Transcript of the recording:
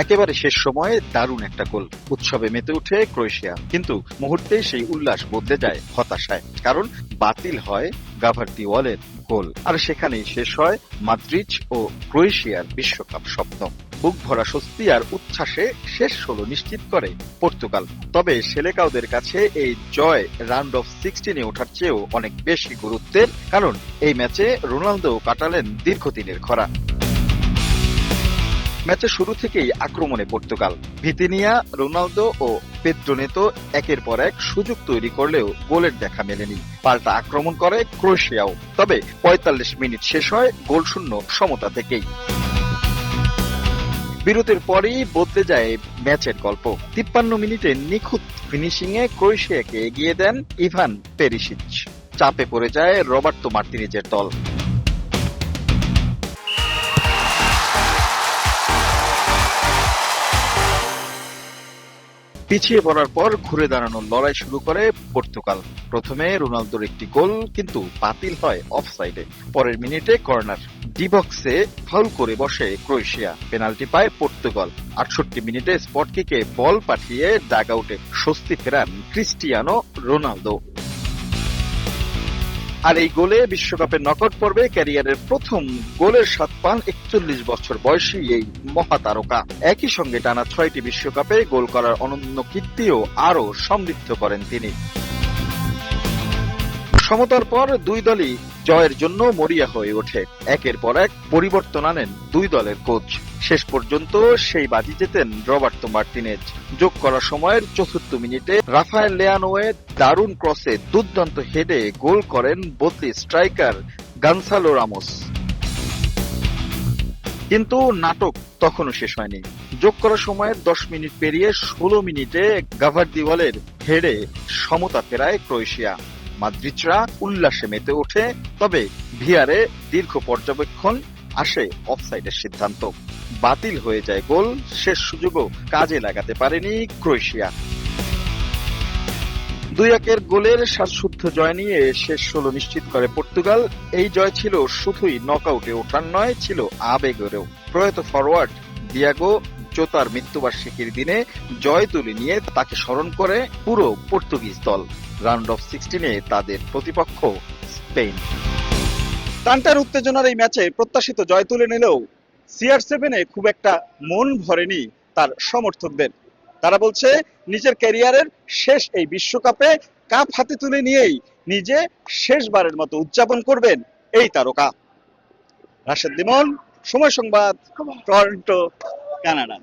একেবারে শেষ সময়ে দারুণ একটা গোল, উৎসবে মেতে উঠে ক্রোয়েশিয়া, কিন্তু মুহূর্তেই সেই উল্লাস বদলে যায় হতাশায়, কারণ বাতিল হয় গাভার্দিওয়ালের গোল। আর সেখানেই শেষ হয় মাদ্রিদ ও ক্রোয়েশিয়ার বিশ্বকাপ স্বপ্ন। বুক ভরা স্বস্তি আর উচ্ছ্বাসে শেষ 16 নিশ্চিত করে পর্তুগাল। তবে সেলেকাওদের কাছে এই জয় রাউন্ড অফ 16-এ ওঠার চেয়েও অনেক বেশি গুরুত্বের, কারণ এই ম্যাচে রোনালদো কাটালেন দীর্ঘদিনের খরা। ম্যাচের শুরু থেকেই আক্রমণে পর্তুগাল। ভিতিনিয়া, রোনালদো ও পেদ্রো নেতো একের পর এক সুযোগ তৈরি করলেও গোলের দেখা মেলেনি। পাল্টা আক্রমণ করে ক্রোয়েশিয়াও, তবে 45 মিনিট শেষ হয় গোলশূন্য সমতা থেকেই। বিরতির পরেই বদলে যায় ম্যাচের গল্প। 53 মিনিটে নিখুঁত ফিনিশিংয়ে ক্রোয়েশিয়াকে এগিয়ে দেন ইভান পেরিসিচ। চাপে পড়ে যায় রবার্তো মার্তিনেজের দল। পিছিয়ে পড়ার পর ঘুরে দাঁড়ানোর লড়াই শুরু করে পর্তুগাল। প্রথমে রোনালদোর একটি গোল কিন্তু বাতিল হয় অফসাইডে। পরের মিনিটে কর্নার, ডি বক্সে ফাউল করে বসে ক্রোয়েশিয়া। পেনাল্টি পায় পর্তুগাল। 68 মিনিটে স্পট কিকে বল পাঠিয়ে ডাগ আউটে স্বস্তি ফেরান ক্রিস্টিয়ানো রোনালদো। আর এই গোলে বিশ্বকাপের নকআউট পর্বে ক্যারিয়ারের প্রথম গোলের স্বাদ পান 41 বছর বয়সী এই মহাতারকা। একই সঙ্গে টানা 6টি বিশ্বকাপে গোল করার অনন্য কীর্তিও আরও সমৃদ্ধ করেন তিনি। সমতার পর দুই দলই জয়ের জন্য মরিয়া হয়ে ওঠে। একের পর এক পরিবর্তন আনেন দুই দলের কোচ। শেষ পর্যন্ত সেই বাজি জেতেন রবার্তো মার্তিনেজ। যোগ করা সময়ের ৪৪ মিনিটে রাফায়েল লিয়ানোয়ে দারুণ ক্রসে দুর্দান্ত হেডে গোল করেন বদলি স্ট্রাইকার গনসালো রামোস। কিন্তু নাটক তখনও শেষ হয়নি। যোগ করা সময়ের 10 মিনিট পেরিয়ে 16 মিনিটে গাভার্দিওয়ালের হেডে সমতা ফেরায় ক্রোয়েশিয়া। মাদ্রিদরা উল্লাসে মেতে ওঠে, তবে ভিআরে দীর্ঘ পর্যবেক্ষণ আসে অফসাইডের সিদ্ধান্ত। বাতিল হয়ে যায় গোল। শেষ সুযোগও কাজে লাগাতে পারেনি ক্রোয়েশিয়া। 2-1 গোলের শ্বাসরুদ্ধ জয় নিয়ে শেষ 16 নিশ্চিত করে পর্তুগাল। এই জয় ছিল শুধুই নকআউটে ওঠার নয়, ছিল আবেগেরও। প্রয়াত ফরওয়ার্ড দিয়াগো জোতার মৃত্যুবার্ষিকীর দিনে জয় তুলে নিয়ে তাকে স্মরণ করে পুরো পর্তুগিজ দল। রাউন্ড অফ 16-এ তাদের প্রতিপক্ষ স্পেন। টানটার উত্তেজনার এই ম্যাচে প্রত্যাশিত জয় তুলে নিলেও CR7-এ খুব একটা মন ভরেনি তার সমর্থকদের। তারা বলছে নিজের ক্যারিয়ারের শেষ এই বিশ্বকাপে কাপ হাতে তুলে নিয়েই নিজে শেষবারের মতো উদযাপন করবেন এই তারকা। রাশেদ লিমন, সময় সংবাদ, টরন্টো, কানাডা।